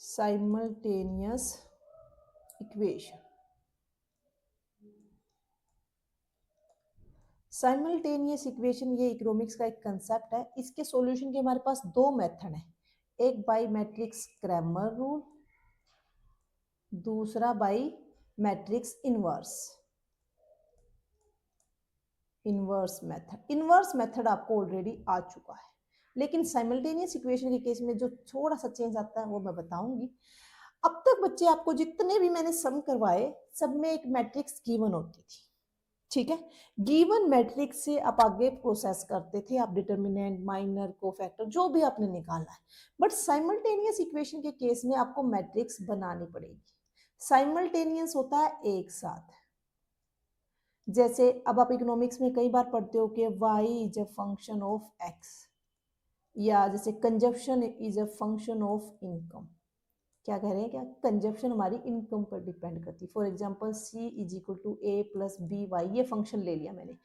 Simultaneous equation. Simultaneous equation ये economics का एक कंसेप्ट है। इसके सॉल्यूशन के हमारे पास दो मेथड हैं, एक बाई मैट्रिक्स क्रैमर रूल, दूसरा by matrix inverse method. Inverse method आपको ऑलरेडी आ चुका है, लेकिन साइमल्टेनियस इक्वेशन के केस में जो थोड़ा सा चेंज आता है वो मैं बताऊंगी। अब तक बच्चे आपको जितने भी मैंने सम करवाए सब में एक मैट्रिक्स गिवन होती थी, ठीक है। गिवन मैट्रिक्स से आप आगे प्रोसेस करते थे, आप डिटर्मिनेंट, माइनर, कोफैक्टर जो भी आपने निकाला है। बट साइमल्टेनियस इक्वेशन के केस में आपको मैट्रिक्स बनानी पड़ेगी। साइमल्टेनियस होता है एक साथ। जैसे अब आप इकोनॉमिक्स में कई बार पढ़ते हो कि y is a function of x, या जैसे consumption is a function of income. क्या कह रहे हैं, क्या कंजप्शन हमारी इनकम पर डिपेंड करती है। For example c is equal to a plus B Y, ये फंक्शन ले लिया मैंने।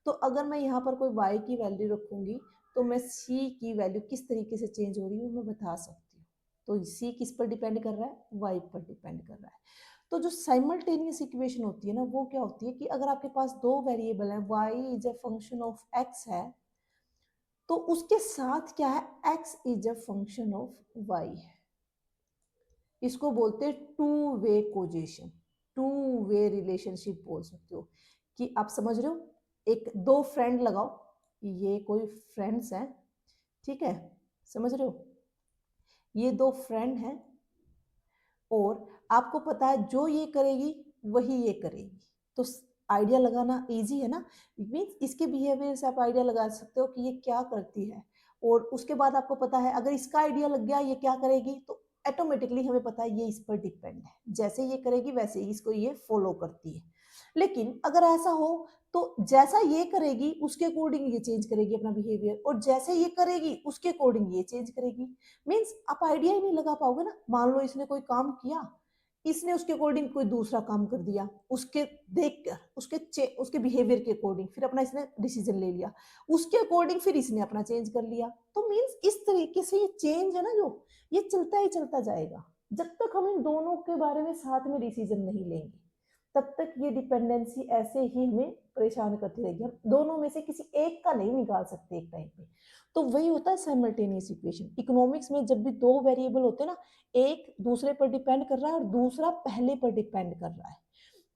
तो अगर मैं यहाँ पर कोई y की वैल्यू रखूंगी तो मैं c की वैल्यू किस तरीके से चेंज हो रही है मैं बता सकती हूँ। तो c किस पर डिपेंड कर रहा है, y पर डिपेंड कर रहा है। तो जो साइमल्टेनियस इक्वेशन होती है ना, वो क्या होती है कि अगर आपके पास दो वेरिएबल है, y is a function of x है, तो उसके साथ क्या है, x is a function of y है। इसको बोलते हैं two way कोजेशन, two way relationship बोल सकते हो। कि आप समझ रहे हो, एक दो फ्रेंड लगाओ, ये कोई फ्रेंड्स हैं, ठीक है, समझ रहे हो, ये दो फ्रेंड हैं और आपको पता है जो ये करेगी वही ये करेगी। तो आइडिया लगाना इजी है ना, मीन्स इसके बिहेवियर से आप आइडिया लगा सकते हो कि ये क्या करती है। और उसके बाद आपको पता है अगर इसका आइडिया लग गया ये क्या करेगी, तो ऑटोमेटिकली हमें पता है ये इस पर डिपेंड है, जैसे ये करेगी वैसे ही इसको ये फॉलो करती है। लेकिन अगर ऐसा हो तो जैसा ये करेगी उसके अकॉर्डिंग ये चेंज करेगी अपना बिहेवियर, और जैसे ये करेगी उसके अकॉर्डिंग ये चेंज करेगी। मीन्स आप आइडिया ही नहीं लगा पाओगे ना। मान लो इसने कोई काम किया, इसने उसके अकॉर्डिंग कोई दूसरा काम कर दिया, उसके देखकर उसके बिहेवियर के अकॉर्डिंग फिर अपना इसने डिसीजन ले लिया, उसके अकॉर्डिंग फिर इसने अपना चेंज कर लिया। तो मीन्स इस तरीके से ये चेंज है ना जो, ये चलता ही चलता जाएगा जब तक हम इन दोनों के बारे में साथ में डिसीजन नहीं लेंगे। तब तक ये डिपेंडेंसी ऐसे ही हमें परेशान करती रहेगी। हम दोनों में से किसी एक का नहीं निकाल सकते एक टाइम पे। तो वही होता है साइमल्टेनियस इक्वेशन। इकोनॉमिक्स में जब भी दो वेरिएबल होते हैं ना, एक दूसरे पर डिपेंड कर रहा है और दूसरा पहले पर डिपेंड कर रहा है,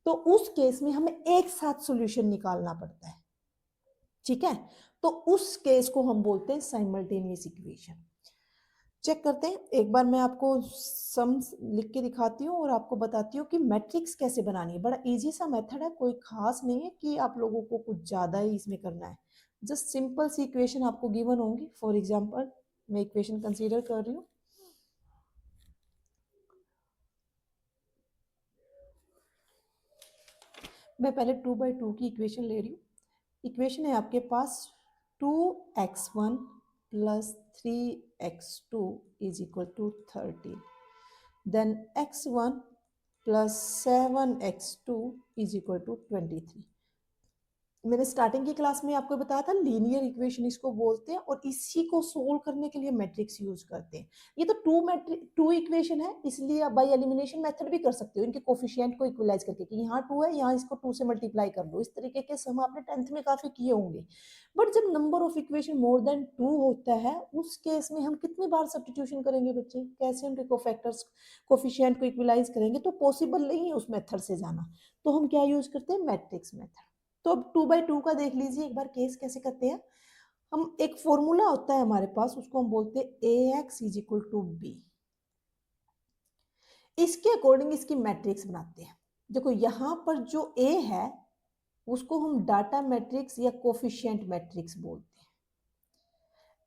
तो उस केस में हमें एक साथ सॉल्यूशन निकालना पड़ता है, ठीक है। तो उस केस को हम बोलते हैं साइमल्टेनियस इक्वेशन। चेक करते हैं एक बार, मैं आपको सम लिख के दिखाती हूँ और आपको बताती हूँ कि मैट्रिक्स कैसे बनानी है। बड़ा इजी सा मेथड है, कोई खास नहीं है कि आप लोगों को कुछ ज़्यादा ही इसमें करना है। जस्ट सिंपल सी इक्वेशन आपको गिवन होंगी। फॉर एग्जांपल मैं इक्वेशन कंसीडर कर रही हूँ, मैं पहले 2/2 की इक्वेशन ले रही हूँ। इक्वेशन है आपके पास 2x1 plus 3x2 is equal to 13, then x1 plus 7x2 is equal to 23। मैंने स्टार्टिंग की क्लास में आपको बताया था लीनियर इक्वेशन इसको बोलते हैं, और इसी को सोल्व करने के लिए मैट्रिक्स यूज करते हैं। ये तो टू इक्वेशन है, इसलिए आप बाई एलिमिनेशन मेथड भी कर सकते हो, इनके कोफिशिएंट को इक्वलाइज करके कि यहाँ 2 है, यहाँ इसको 2 से मल्टीप्लाई कर दो। इस तरीके के सम आपने 10th में काफी किए होंगे। बट जब number of equation more than 2 होता है, उस केस में हम कितनी बार सब्स्टिट्यूशन करेंगे बच्चे, कैसे उनके कोफैक्टर्स कोफिशिएंट को इक्वलाइज करेंगे, तो पॉसिबल नहीं है उस मेथड से जाना। तो हम क्या यूज करते हैं, मैट्रिक्स मेथड। तो अब 2/2 का देख लीजिए एक बार केस कैसे करते हैं। हम एक फॉर्मूला होता है हमारे पास, उसको हम बोलते हैं ax is equal to B. इसके अकॉर्डिंग इसकी मैट्रिक्स बनाते हैं। देखो यहाँ पर जो a है उसको हम डाटा मैट्रिक्स या कोफिशिएंट मैट्रिक्स बोलते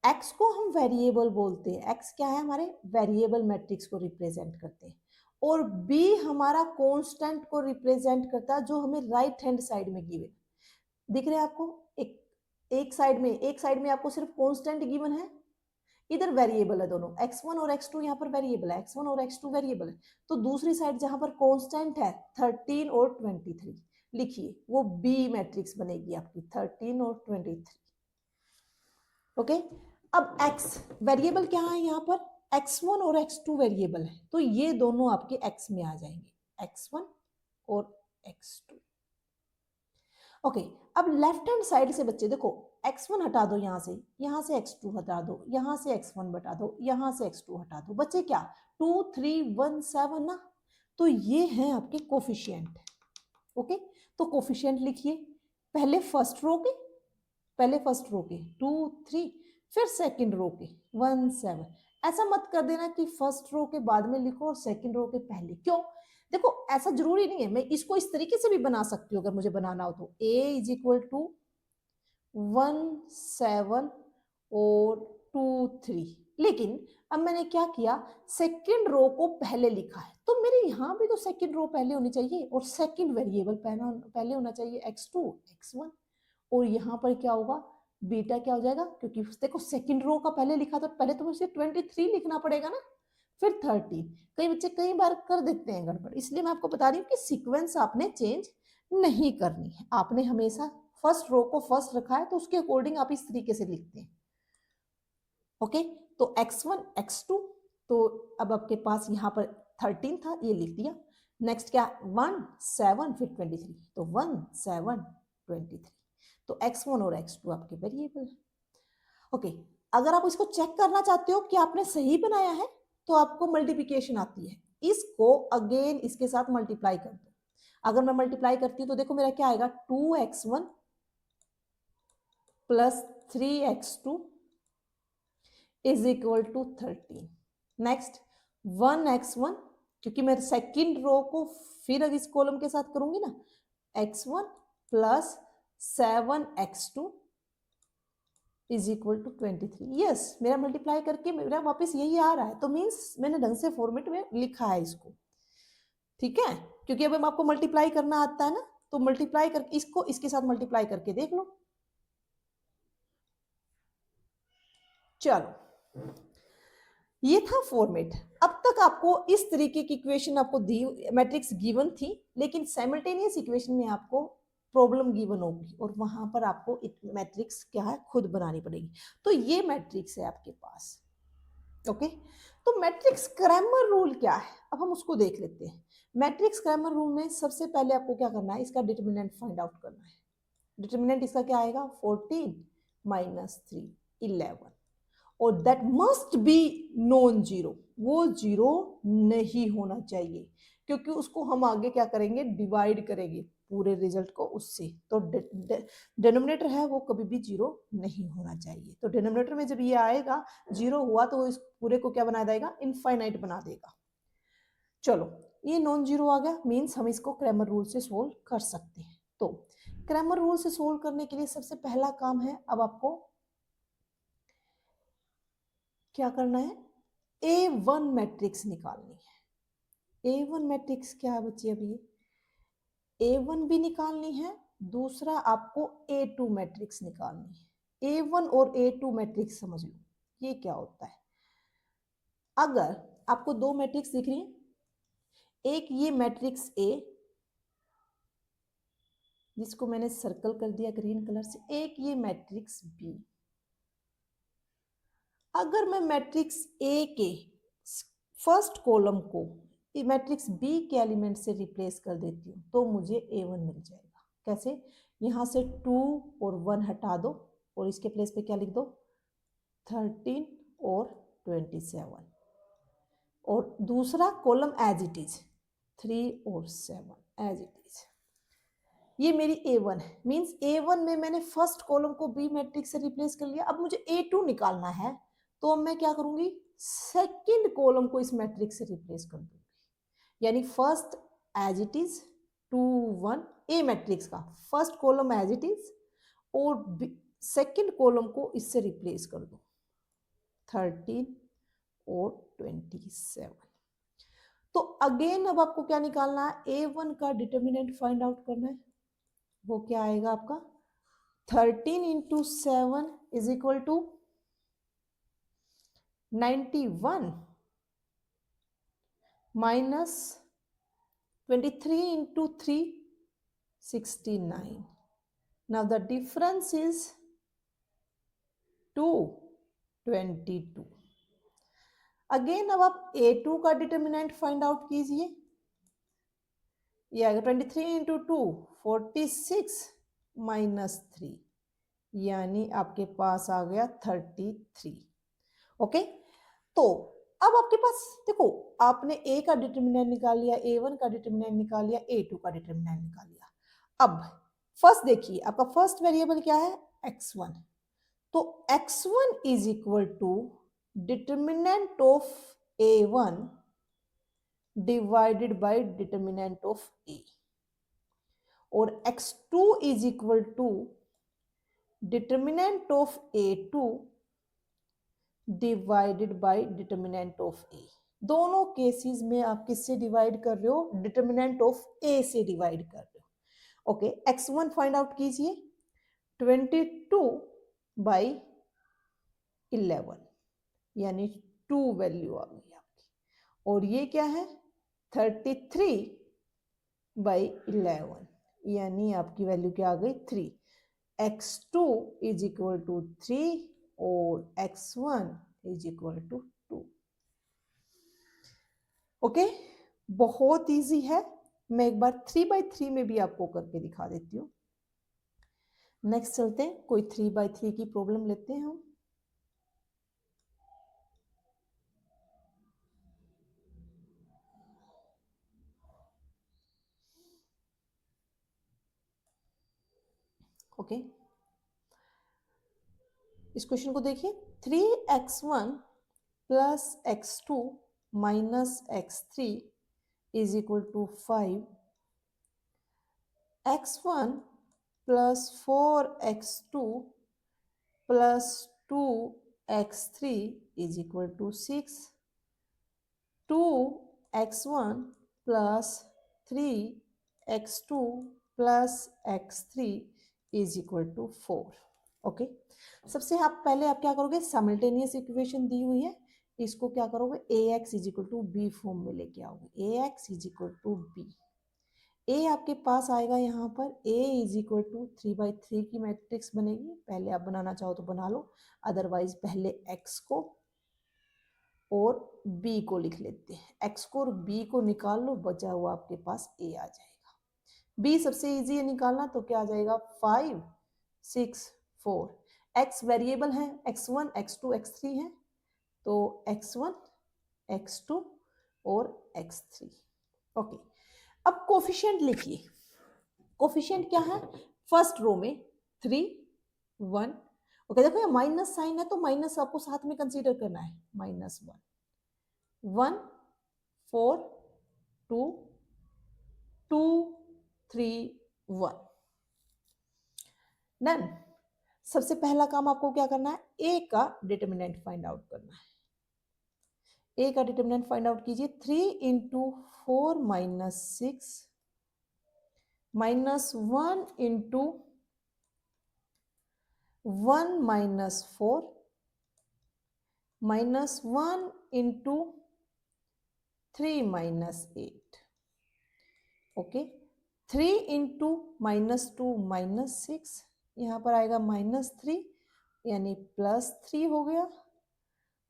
हैं। x को हम वेरिएबल बोलते हैं, x क्या है, हमारे वेरिएबल मैट्रिक्स को रिप्रेजेंट करते हैं। और b हमारा कांस्टेंट को रिप्रेजेंट करता है जो हमें राइट हैंड साइड में गिवन दिख रहे हैं आपको। एक साइड में आपको सिर्फ कांस्टेंट गिवन है, इधर वेरिएबल है दोनों, x1 और x2 यहाँ पर वेरिएबल है, x1 और x2 वेरिएबल है। तो दूसरी साइड जहां पर कांस्टेंट है 13 और 23 लिखिए, वो b मैट्रिक्स बनेगी आपकी 13 और 23। ओके, अब x वेरिएबल क्या है यहाँ पर, x1 और x2 वेरिएबल है, तो ये दोनों आपके x में आ जाएंगे, x1 और x2। ओके, अब लेफ्ट हैंड साइड से बच्चे देखो, x1 हटा दो यहाँ से x2 हटा दो, यहाँ से x1 बटा दो, यहाँ से x2 हटा दो, बच्चे क्या 2 3 1 7 ना, तो ये हैं आपके कोफिशिएंट। ओके, तो कोफिशिएंट लिखिए, पहले फर्स्ट रो के 2 3, फिर सेकंड रो के 1 7। ऐसा मत कर देना कि फर्स्ट रो के बाद में लिखो और सेकंड रो के पहले, क्यों? देखो ऐसा जरूरी नहीं है, मैं इसको इस तरीके से भी बना सकती हूँ अगर मुझे बनाना हो तो, a इज इक्वल टू 1 7 और 2 3, लेकिन अब मैंने क्या किया, सेकंड रो को पहले लिखा है, तो मेरे यहाँ भी तो सेकंड रो पहले होनी चाहिए और सेकंड वेरिएबल पहले होना चाहिए x2 x1, और यहाँ पर क्या होगा, बीटा क्या हो जाएगा, क्योंकि देखो सेकंड रो का पहले लिखा तो पहले तो मुझे 23 लिखना पड़ेगा ना, फिर 13। कई बच्चे कई बार कर देते हैं गड़बड़, इसलिए मैं आपको बता रही हूँ कि सीक्वेंस आपने चेंज नहीं करनी है, आपने हमेशा फर्स्ट रो को फर्स्ट रखा है तो उसके अकॉर्डिंग आप इस तरीके से लिखते हैं। ओके, तो x1 x2, तो अब आपके पास यहाँ पर 13 था, ये लिख दिया। नेक्स्ट क्या 1 7 फिर 23, तो 1 7 23, तो x1 और x2 आपके वेरिएबल है। ओके, अगर आप इसको चेक करना चाहते हो कि आपने सही बनाया है तो आपको मल्टीप्लिकेशन आती है, इसको अगेन इसके साथ मल्टीप्लाई कर दो। अगर मैं मल्टीप्लाई करती हूँ तो देखो मेरा क्या आएगा, 2x1 plus 3x2 is equal to 13। Next 1x1, क्योंकि मैं सेकंड रो को फिर अगर इस कॉलम के साथ करूंगी ना, x1 plus 7x2 is equal to 23। Yes, मेरा मल्टीप्लाई करके मेरा वापस यही आ रहा है, तो मीन्स मैंने ढंग से फॉर्मेट में लिखा है इसको, ठीक है, क्योंकि अब आपको मल्टीप्लाई करना आता है ना, तो मल्टीप्लाई करके इसको इसके साथ मल्टीप्लाई करके देख लो। चलो, ये था फॉर्मेट। अब तक आपको इस तरीके की इक्वेशन आपको दी, मैट्रिक्स गिवन थी, लेकिन साइमल्टेनियस इक्वेशन में आपको प्रॉब्लम गिवन होगी और वहां पर आपको मैट्रिक्स क्या है खुद बनानी पड़ेगी। तो ये मैट्रिक्स है आपके पास। ओके, तो मैट्रिक्स क्रैमर रूल क्या है, अब हम उसको देख लेते हैं। मैट्रिक्स क्रैमर रूल में सबसे पहले आपको क्या करना है, इसका डिटरमिनेंट फाइंड आउट करना है। डिटरमिनेंट इसका क्या आएगा, 14 माइनस 3 11, और that must be non zero, वो जीरो नहीं होना चाहिए, क्योंकि उसको हम आगे क्या करेंगे, डिवाइड करेंगे पूरे रिजल्ट को उससे, तो डिनोमिनेटर है वो कभी भी जीरो नहीं होना चाहिए। तो डिनोमिनेटर में जब ये आएगा जीरो हुआ तो इस पूरे को क्या बना देगा, इनफाइनाइट बना देगा। चलो, ये नॉन जीरो आ गया, मीन्स हम इसको क्रैमर रूल से सोल्व कर सकते हैं। तो क्रैमर रूल से सोल्व करने के लिए सबसे पहला काम है, अब आपको क्या करना है, A1 मैट्रिक्स निकालनी है। A1 मैट्रिक्स क्या है बच्चे, अभी A1 भी निकालनी है, दूसरा आपको A2 मैट्रिक्स निकालनी है। A1 और A2 मैट्रिक्स समझ लो ये क्या होता है। अगर आपको दो मैट्रिक्स दिख रही है, एक ये मैट्रिक्स A जिसको मैंने सर्कल कर दिया ग्रीन कलर से, एक ये मैट्रिक्स B। अगर मैं मैट्रिक्स A के फर्स्ट कॉलम को मैट्रिक्स B के एलिमेंट से रिप्लेस कर देती हूँ तो मुझे A1 मिल जाएगा। कैसे, यहाँ से 2 और 1 हटा दो और इसके प्लेस पे क्या लिख दो, 13 और 27, और दूसरा कॉलम एज इट इज 3 और 7 एज इट इज। ये मेरी A1 है, मीन्स A1 में मैंने फर्स्ट कॉलम को B मैट्रिक्स से रिप्लेस कर लिया। अब मुझे A2 निकालना है, तो अब मैं क्या करूंगी, सेकंड कॉलम को इस मैट्रिक्स से रिप्लेस कर दूंगी, यानी first as it is 2 1 A matrix का first column as it is और सेकंड कॉलम को इससे रिप्लेस कर दो 13 और 27। तो अगेन अब आपको क्या निकालना है, A1 का डिटर्मिनेंट फाइंड आउट करना है। वो क्या आएगा आपका, 13 into 7 is equal to 91 minus 23 into 3 69. Now the difference is 2 22. Again अब आप A2 का डिटर्मिनेंट फाइंड आउट कीजिए। ये आएगा 23 इंटू 2 46 माइनस 3, यानी आपके पास आ गया 33। ओके, तो अब आपके पास देखो, आपने ए का डिटर्मिनेंट निकाल लिया, A1 का डिटर्मिनेंट निकाल लिया, A2 का डिटर्मिनेंट निकाल लिया। अब फर्स्ट देखिए, आपका फर्स्ट वेरिएबल क्या है, x1। तो x1 is equal to determinant of A1 divided by determinant of A, और x2 is equal to determinant of A2 divided by determinant of A। दोनों केसेस में आप किससे डिवाइड कर रहे हो, डिटर्मिनेंट ऑफ A से डिवाइड कर रहे हो। ओके, x1 फाइंड आउट कीजिए, 22 बाई 11, यानी 2 वैल्यू आ गई आपकी, और ये क्या है 33 बाई 11, यानी आपकी वैल्यू क्या आ गई 3। x2 इज इक्वल टू 3 और x1 is equal to 2। Okay, बहुत इजी है। मैं एक बार 3/3 में भी आपको करके दिखा देती हूँ। नेक्स्ट चलते हैं, कोई 3/3 की प्रॉब्लम लेते हैं हम। ओके, इस क्वेश्चन को देखिए, 3x1 plus x2 minus x3 is equal to 5, x1 plus 4x2 plus 2x3 is equal to 6, 2x1 plus 3x2 plus x3 is equal to 4। Okay, सबसे आप पहले आप क्या करोगे, साइमल्टेनियस इक्वेशन दी हुई है, इसको क्या करोगे, ax is equal to B form में लेके आओगे। ax is equal to B, A आपके पास आएगा यहाँ पर, a इज इक्वल टू 3/3 की मैट्रिक्स बनेगी। पहले आप बनाना चाहो तो बना लो, अदरवाइज पहले x को और b को लिख लेते हैं। x को और b को निकाल लो, बचा हुआ आपके पास a आ जाएगा। b सबसे इजी है निकालना, तो क्या आ जाएगा 5 6 4। x वेरिएबल है, x1 x2 x3 है, तो x1 x2 और x3। ओके, अब कोफिशिएंट लिखिए। कोफिशिएंट क्या है, फर्स्ट रो में 3 1। ओके, देखो ये माइनस साइन है, तो माइनस आपको साथ में कंसीडर करना है, -1 1 4 2 2 3 1। डन। सबसे पहला काम आपको क्या करना है, ए का डिटर्मिनेंट फाइंड आउट करना है। ए का डिटर्मिनेंट फाइंड आउट कीजिए, 3 into 4 minus 6 minus 1 into 1 minus 4 minus 1 into 3 minus 8। Okay, 3 into -2 -6, यहाँ पर आएगा -3, यानी +3 हो गया,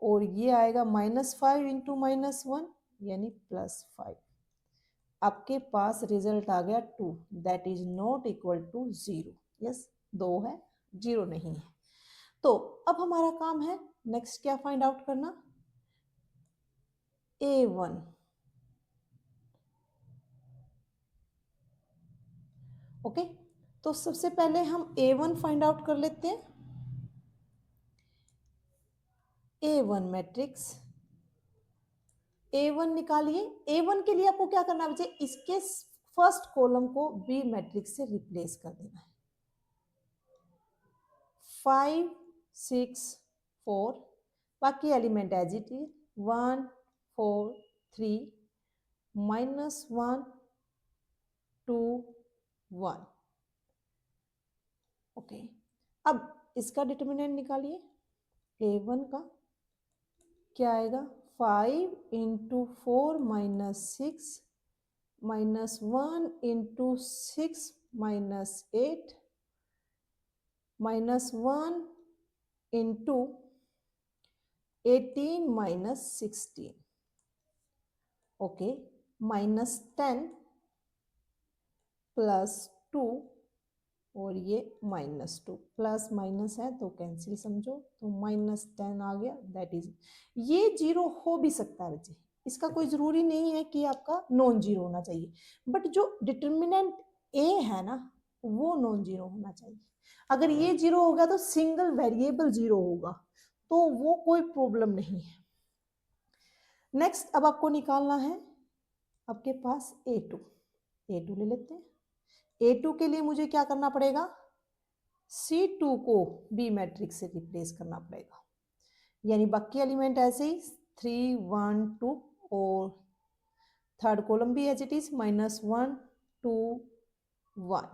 और ये आएगा -5 इंटू -1, यानी +5। आपके पास रिजल्ट आ गया 2, that is not equal to 0। Yes, 2 है, 0 नहीं है। तो अब हमारा काम है नेक्स्ट क्या फाइंड आउट करना, A1। ओके, तो सबसे पहले हम A1 फाइंड आउट कर लेते हैं। A1 मैट्रिक्स, A1 निकालिए। A1 के लिए आपको क्या करना है बच्चे, इसके फर्स्ट कॉलम को B मैट्रिक्स से रिप्लेस कर देना है। 5 6 4, बाकी element as it is, 1 4 3 -1 2 1। Okay, अब इसका डिटर्मिनेंट निकालिए, A1 का क्या आएगा, 5 into 4 minus 6 -1 into 6 minus 8 -1 into 18 minus 16, okay, minus 10 plus 2 और ये -2, प्लस माइनस है तो कैंसिल समझो, तो -10 आ गया, दैट इज, ये जीरो हो भी सकता है बच्चे, इसका कोई जरूरी नहीं है कि आपका नॉन जीरो होना चाहिए, बट जो डिटर्मिनेंट ए है ना वो नॉन जीरो होना चाहिए। अगर ये जीरो होगा तो सिंगल वेरिएबल जीरो होगा, तो वो कोई प्रॉब्लम नहीं है। नेक्स्ट अब आपको निकालना है आपके पास A2, A2 ले लेते हैं। A2 के लिए मुझे क्या करना पड़ेगा, C2 को B मैट्रिक्स से रिप्लेस करना पड़ेगा, यानी बाकी एलिमेंट ऐसे ही 3 1 2 और थर्ड कॉलम भी as it is -1 2 1।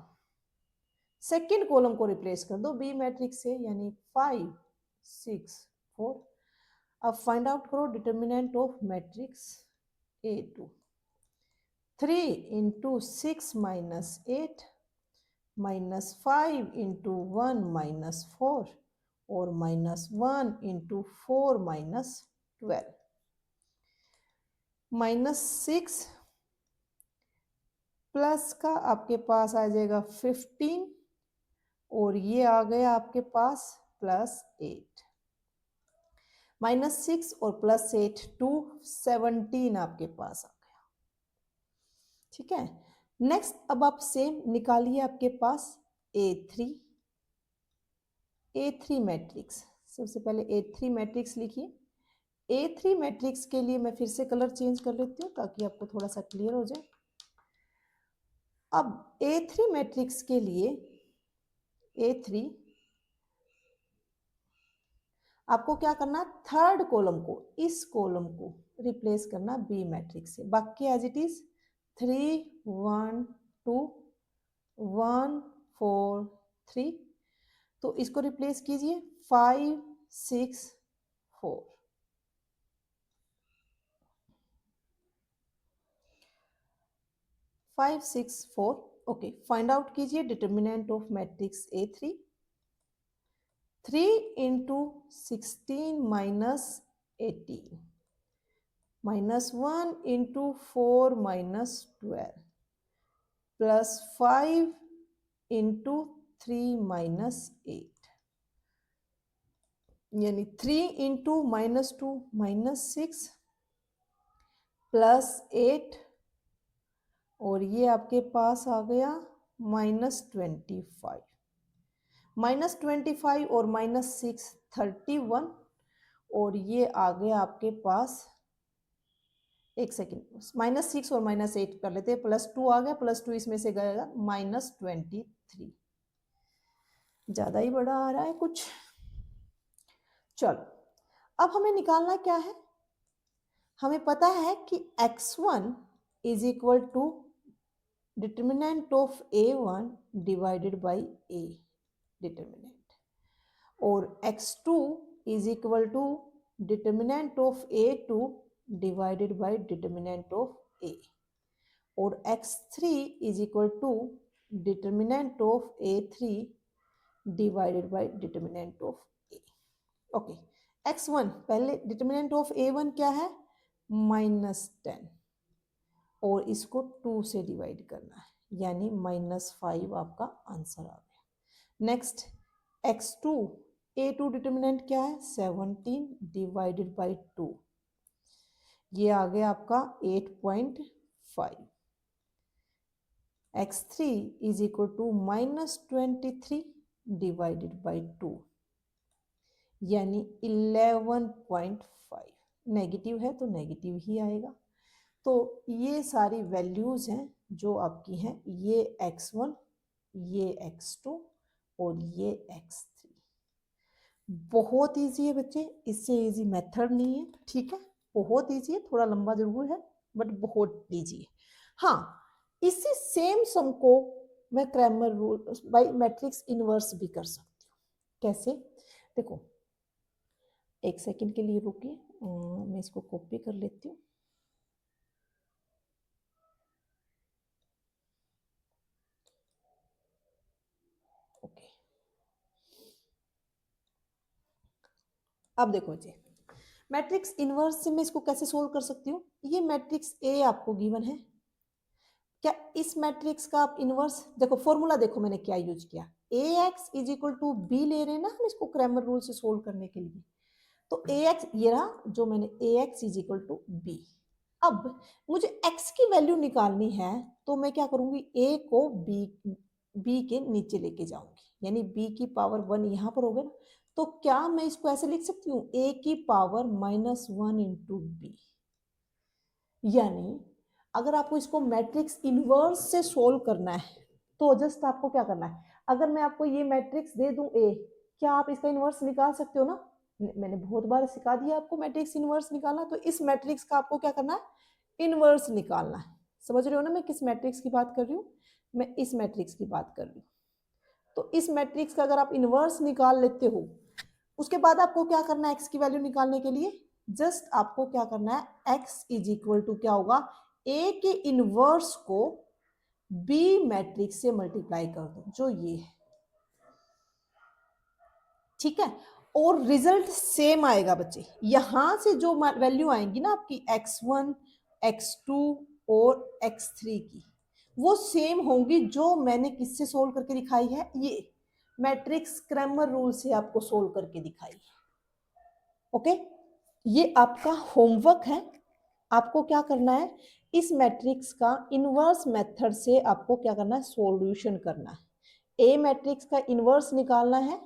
Second column को रिप्लेस कर दो B मैट्रिक्स से, यानी 5 6 4। अब फाइंड आउट करो determinant of matrix A2, 3 into 6 minus 8 -5 into 1 -4 और -1 इंटू 4 -12, -6 प्लस का आपके पास आ जाएगा 15 और ये आ गया आपके पास +8, -6 और +8 2 17 आपके पास आ गया। ठीक है, नेक्स्ट अब आप सेम निकालिए आपके पास A3, A3 मैट्रिक्स। सबसे पहले A3 मैट्रिक्स लिखिए। A3 मैट्रिक्स के लिए मैं फिर से कलर चेंज कर लेती हूँ ताकि आपको थोड़ा सा क्लियर हो जाए। अब A3 मैट्रिक्स के लिए A3 आपको क्या करना, थर्ड कॉलम को, इस कॉलम को रिप्लेस करना B मैट्रिक्स से, बाकी एज इट इज 3 1 2 1 4 3। तो इसको रिप्लेस कीजिए 5 6 4, 5 6 4। ओके, फाइंड आउट कीजिए determinant of matrix A3, 3 into 16 minus 18 -1 into 4 -12 plus 5 into 3 -8, यानी 3 इंटू -2 -6 +8 और ये आपके पास आ गया -25, -25 और -6 31 और ये आ गया आपके पास, एक सेकेंड, -6 और -8 कर लेते हैं, +2 आ गया, +2 इसमें से गएगा -23, ज्यादा ही बड़ा आ रहा है कुछ। चलो अब हमें निकालना क्या है, हमें पता है कि x1 is equal to determinant of A1 divided by A determinant, और x2 is equal to determinant of A2 divided by determinant of A, और x3 is equal to determinant of A3 divided by determinant of A। Okay, x1 पहले determinant of A1 क्या है, -10 और इसको 2 से divide करना है, यानी -5 आपका आंसर आ गया। नेक्स्ट x2, A2 डिटर्मिनेंट क्या है 17 डिवाइडेड बाई 2, ये आ गया आपका 8.5। x3 is equal to -23 divided by 2, यानी 11.5, नेगेटिव है तो नेगेटिव ही आएगा। तो ये सारी वैल्यूज हैं जो आपकी हैं, ये x1, ये x2 और ये x3। बहुत इजी है बच्चे, इससे इजी मेथड नहीं है, ठीक है, बहुत इजी है, थोड़ा लंबा जरूर है बट बहुत इजी है। हाँ, इसी सेम सम को मैं Cramer rule by matrix inverse भी कर सकती हूँ। कैसे, देखो एक सेकंड के लिए रुकिए, मैं इसको कॉपी कर लेती हूँ। अब देखो जी, मैट्रिक्स इनवर्स से मैं इसको कैसे सोल्व कर सकती हूँ? ये मैट्रिक्स ए आपको गिवन है, क्या इस मैट्रिक्स का आप इनवर्स देखो, फॉर्मूला देखो मैंने क्या यूज किया, A X is equal to B ले रहे हैं ना हम इसको क्रैमर रूल से सोल्व करने के लिए। तो ए एक्स ये रहा, जो मैंने A X is equal to B. अब मुझे x की वैल्यू निकालनी है, तो मैं क्या करूंगी, a को b के नीचे लेके जाऊंगी, यानी b की पावर 1 यहाँ पर होगा ना। तो क्या मैं इसको ऐसे लिख सकती हूँ, a की पावर -1 इंटू बी। यानी अगर आपको इसको मैट्रिक्स इनवर्स से सोल्व करना है, तो जस्ट आपको क्या करना है, अगर मैं आपको ये मैट्रिक्स दे दूं a, क्या आप इसका इनवर्स निकाल सकते हो ना? मैंने बहुत बार सिखा दिया आपको मैट्रिक्स इनवर्स निकालना। तो इस मैट्रिक्स का आपको क्या करना है, इनवर्स निकालना है। समझ रहे हो ना मैं किस मैट्रिक्स की बात कर रही हूँ? मैं इस मैट्रिक्स की बात कर रही हूँ। तो इस मैट्रिक्स का अगर आप इनवर्स निकाल लेते हो, उसके बाद आपको क्या करना है, एक्स की वैल्यू निकालने के लिए जस्ट आपको क्या करना है, एक्स इज इक्वल टू क्या होगा, ए के इनवर्स को बी मैट्रिक्स से मल्टीप्लाई कर दो, जो ये है, ठीक है। और रिजल्ट सेम आएगा बच्चे, यहां से जो वैल्यू आएंगी ना आपकी x1, x2 और x3 की, वो सेम होंगी जो मैंने किससे सोल्व करके दिखाई है, ये मैट्रिक्स क्रैमर रूल से आपको सोल्व करके दिखाई है। ओके, ये आपका होमवर्क है। आपको क्या करना है, इस मैट्रिक्स का इनवर्स मेथड से आपको क्या करना है, सॉल्यूशन करना है। ए मैट्रिक्स का इनवर्स निकालना है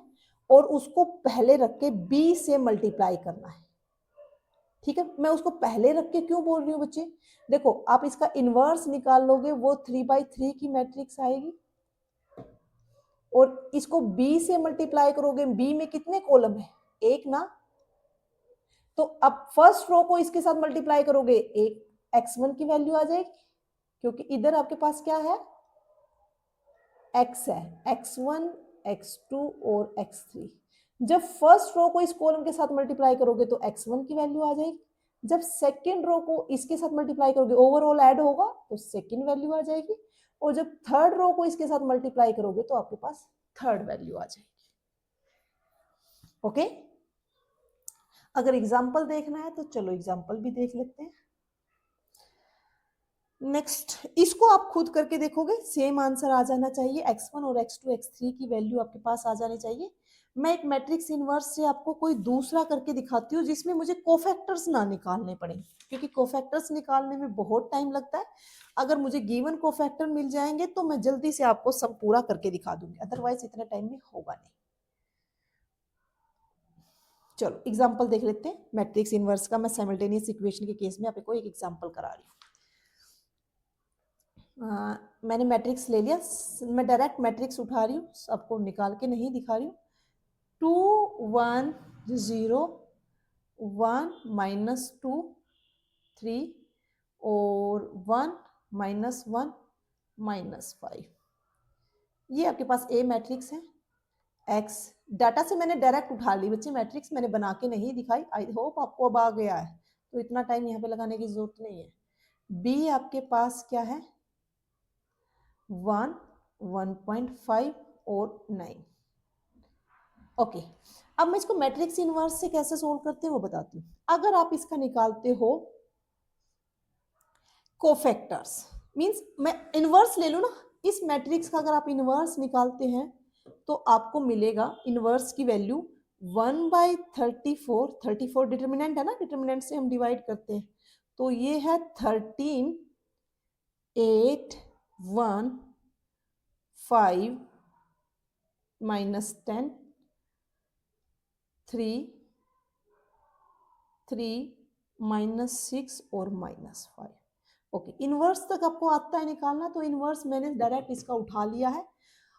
और उसको पहले रख के बी से मल्टीप्लाई करना है, ठीक है। मैं उसको पहले रख के क्यों बोल रही हूँ बच्चे, देखो आप इसका इनवर्स निकाल लोगे, वो 3/3 की मैट्रिक्स आएगी, और इसको बी से मल्टीप्लाई करोगे, बी में कितने कॉलम है, एक ना। तो अब फर्स्ट रो को इसके साथ मल्टीप्लाई करोगे, एक x1 की वैल्यू आ जाएगी, क्योंकि इधर आपके पास क्या है, x है, x1, x2 और x3। जब फर्स्ट रो को इस कॉलम के साथ मल्टीप्लाई करोगे तो x1 की वैल्यू आ जाएगी, जब सेकेंड रो को इसके साथ मल्टीप्लाई करोगे, ओवरऑल ऐड होगा तो सेकेंड वैल्यू आ जाएगी, और जब थर्ड रो को इसके साथ मल्टीप्लाई करोगे तो आपके पास थर्ड वैल्यू आ जाएगी। ओके, अगर एग्जाम्पल देखना है तो चलो एग्जाम्पल भी देख लेते हैं। नेक्स्ट, इसको आप खुद करके देखोगे, सेम आंसर आ जाना चाहिए, x1 और x2 x3 की वैल्यू आपके पास आ जानी चाहिए। मैं एक मैट्रिक्स इनवर्स से आपको कोई दूसरा करके दिखाती हूँ जिसमें मुझे कोफैक्टर्स ना निकालने पड़े, क्योंकि कोफैक्टर्स निकालने में बहुत टाइम लगता है। अगर मुझे गिवन कोफैक्टर मिल जाएंगे तो मैं जल्दी से आपको सब पूरा करके दिखा दूंगी, अदरवाइज इतने टाइम में होगा नहीं। चलो एग्जाम्पल देख लेते हैं मैट्रिक्स इनवर्स का। मैं साइमल्टेनियस इक्वेशन के केस में आपको एक एग्जाम्पल करा रही हूँ। मैंने मैट्रिक्स ले लिया, मैं डायरेक्ट मैट्रिक्स उठा रही हूँ, आपको निकाल के नहीं दिखा रही हूँ। 2 1 0 1 -2 3 और 1 -1 -5, ये आपके पास ए मैट्रिक्स है। एक्स डाटा से मैंने डायरेक्ट उठा ली बच्चे, मैट्रिक्स मैंने बना के नहीं दिखाई। आई होप आपको अब आ गया है, तो इतना टाइम यहाँ पे लगाने की जरूरत नहीं है। बी आपके पास क्या है, 1 1.5 और 9। ओके, अब मैं इसको मैट्रिक्स इनवर्स से कैसे सोल्व करते हैं वो बताती हूँ। अगर आप इसका निकालते हो कोफैक्टर्स, मींस मैं इनवर्स ले लूँ ना, इस मैट्रिक्स का अगर आप इनवर्स निकालते हैं तो आपको मिलेगा इनवर्स की वैल्यू 1/34, 34 डिटर्मिनेंट है ना, डिटर्मिनेंट से हम डिवाइड करते हैं, तो ये है 13 8 1 5 -10 3 3 -6 और -5। ओके, इनवर्स तक आपको आता है निकालना, तो इनवर्स मैंने डायरेक्ट इसका उठा लिया है।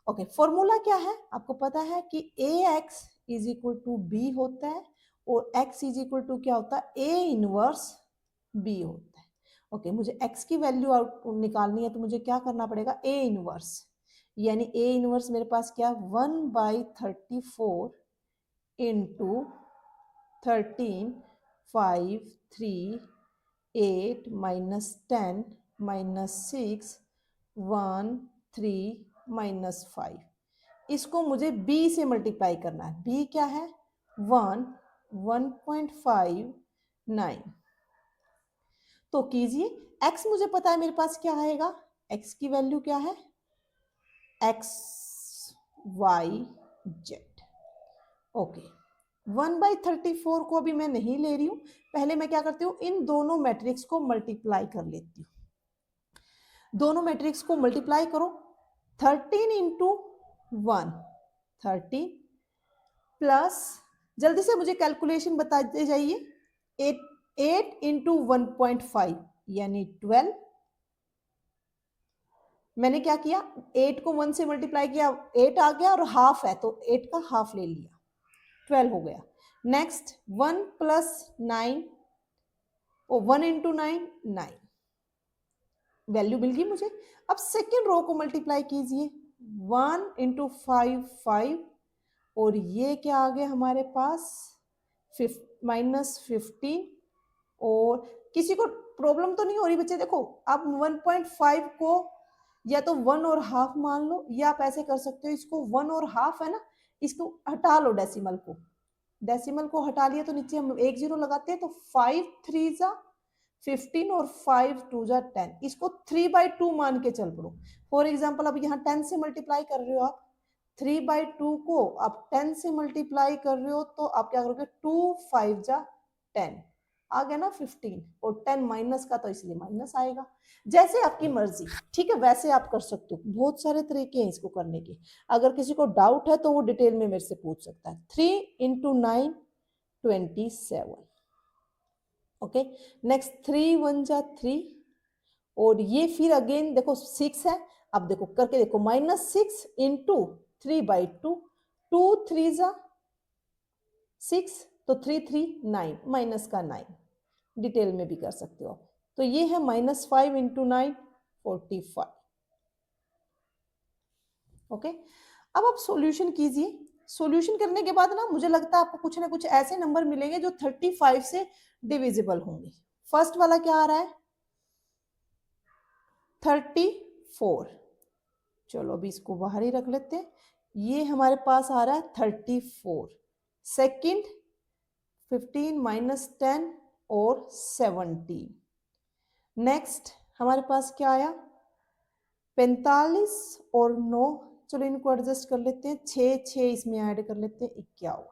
ओके, फॉर्मूला क्या है आपको पता है कि A X is equal to B होता है, और x इज इक्वल टू क्या होता है, ए इनवर्स बी होता है। ओके, मुझे x की वैल्यू आउट निकालनी है, तो मुझे क्या करना पड़ेगा, ए इनवर्स, यानी ए इनवर्स मेरे पास क्या, 1/34 इंटू 13 5 3 8 -10 -6 1 3 -5, इसको मुझे b से मल्टीप्लाई करना है। b क्या है, 1 1.5 9। तो कीजिए, x मुझे पता है मेरे पास क्या आएगा, x की वैल्यू क्या है, x y z। ओके, 1/34 को अभी मैं नहीं ले रही हूं, पहले मैं क्या करती हूँ, इन दोनों मैट्रिक्स को मल्टीप्लाई कर लेती हूँ। दोनों मैट्रिक्स को मल्टीप्लाई करो, 13 इंटू 1 13 प्लस, जल्दी से मुझे कैलकुलेशन बताते जाइए, 8 इंटू 1.5 यानी 12। मैंने क्या किया, 8 को 1 से मल्टीप्लाई किया, 8 आ गया और हाफ है तो 8 का हाफ ले लिया, 12 हो गया। नेक्स्ट 1 प्लस 9, 1 इंटू 9 9, वैल्यू मिल गई मुझे। अब सेकेंड रो को मल्टीप्लाई कीजिए, 1 इंटू 5 5, और ये क्या आ गया हमारे पास, -15। और किसी को प्रॉब्लम तो नहीं हो रही बच्चे, देखो आप 1.5 को या तो 1 और हाफ मान लो, या आप ऐसे कर सकते हो, इसको 1 और हाफ है ना, इसको हटा लो, डेसिमल को हटा लिया तो नीचे हम 1 0 लगाते हैं, तो 5 3 जा 15 और 5 2 जा 10, इसको 3/2 मान के चल पड़ो। फॉर एग्जाम्पल अब यहाँ 10 से मल्टीप्लाई कर रहे हो आप, 3/2 को आप 10 से मल्टीप्लाई कर रहे हो, तो आप क्या करोगे, 2 5 जा 10 आ गया ना 15, और 10 माइनस का तो इसलिए माइनस आएगा। जैसे आपकी मर्जी, ठीक है, वैसे आप कर सकते हो, बहुत सारे तरीके हैं इसको करने के। अगर किसी को डाउट है तो वो डिटेल में मेरे से पूछ सकता है। 3 इंटू 9 27। ओके, नेक्स्ट 3 1 जा 3, और ये फिर अगेन देखो 6 है, अब देखो करके देखो, -6 इंटू 3/2, 2 3 जा 6, तो 3 3 9, माइनस का 9, डिटेल में भी कर सकते हो आप। तो ये है -5 इंटू 9 45। ओके, अब आप सॉल्यूशन कीजिए। सॉल्यूशन करने के बाद ना मुझे लगता है आपको कुछ ना कुछ ऐसे नंबर मिलेंगे जो 35 से डिविजिबल होंगे। फर्स्ट वाला क्या आ रहा है, 34। चलो अभी इसको बाहर ही रख लेते हैं, ये हमारे पास आ रहा है 34। सेकंड 15 माइनस 10 और 17। नेक्स्ट हमारे पास क्या आया, 45 और 9, चलो इनको एडजस्ट कर लेते हैं, 6 6 इसमें ऐड कर लेते हैं, 51।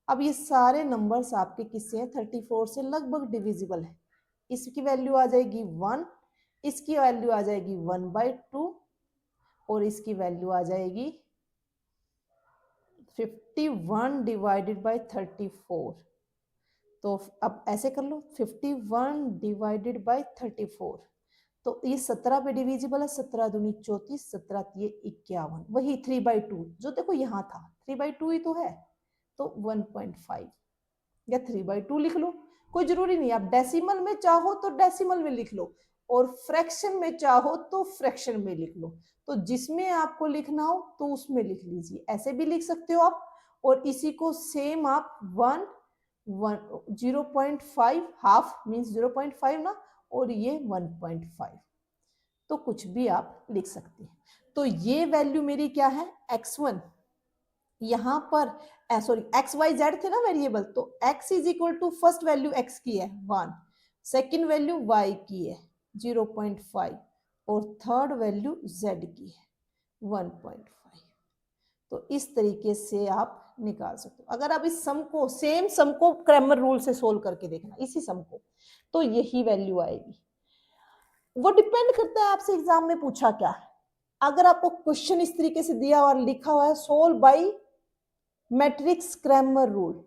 अब ये सारे नंबर्स आपके किससे हैं, 34 से लगभग डिविजिबल है। इसकी वैल्यू आ जाएगी 1, इसकी वैल्यू आ जाएगी 1/2, और इसकी वैल्यू आ जाएगी 51 डिवाइडेड बाय 34। तो अब ऐसे कर लो, 51 डिवाइडेड बाय 34, तो ये 17 पे डिविजिबल है, 17 दूनी 34, 17 तिये 51, वही 3/2 जो देखो यहाँ था, 3/2 ही तो है, तो 1.5 या 3/2 लिख लो, कोई जरूरी नहीं, आप डेसिमल में चाहो तो डेसिमल में लिख लो, और फ्रैक्शन में चाहो तो फ्रैक्शन में लिख लो, तो जिसमें आपको लिखना हो तो उसमें लिख लीजिए, ऐसे भी लिख सकते हो आप। और इसी को सेम आप 0.5 हाफ मीन्स 0.5 ना, और ये 1.5, तो कुछ भी आप लिख सकते हैं। तो ये वैल्यू मेरी क्या है, x1, यहां पर सॉरी एक्स वाई जेड थे ना वेरिएबल, तो x is equal to first value x की है 1, सेकेंड वैल्यू y की है 0.5, और थर्ड वैल्यू z की है 1.5। तो इस तरीके से आप निकाल सकते हो। अगर आप इस सम को, सेम सम को क्रैमर रूल से सोल्व करके देखना, इसी सम को, तो यही वैल्यू आएगी। वो डिपेंड करता है आपसे एग्जाम में पूछा क्या है। अगर आपको क्वेश्चन इस तरीके से दिया और लिखा हुआ है solve by matrix Cramer rule,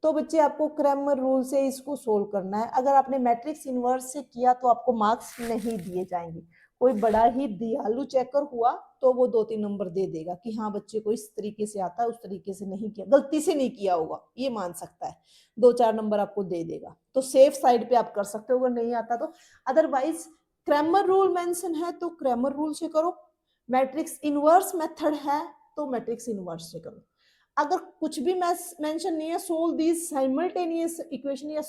तो बच्चे आपको क्रैमर रूल से इसको सोल्व करना है। अगर आपने मैट्रिक्स इनवर्स से किया तो आपको मार्क्स नहीं दिए जाएंगे। कोई बड़ा ही दयालु चेकर हुआ तो वो 2-3 नंबर दे देगा कि हाँ बच्चे को इस तरीके से आता है, उस तरीके से नहीं किया, गलती से नहीं किया होगा, ये मान सकता है, 2-4 नंबर आपको दे देगा। तो सेफ साइड पे आप कर सकते हो अगर नहीं आता तो। अदरवाइज क्रैमर रूल मेंशन है तो क्रैमर रूल से करो, मैट्रिक्स इनवर्स मेथड है तो मैट्रिक्स इनवर्स से करो। अगर कुछ भी मेंशन नहीं है, सोल्व दीज साइमल्टेनियस इक्वेशन या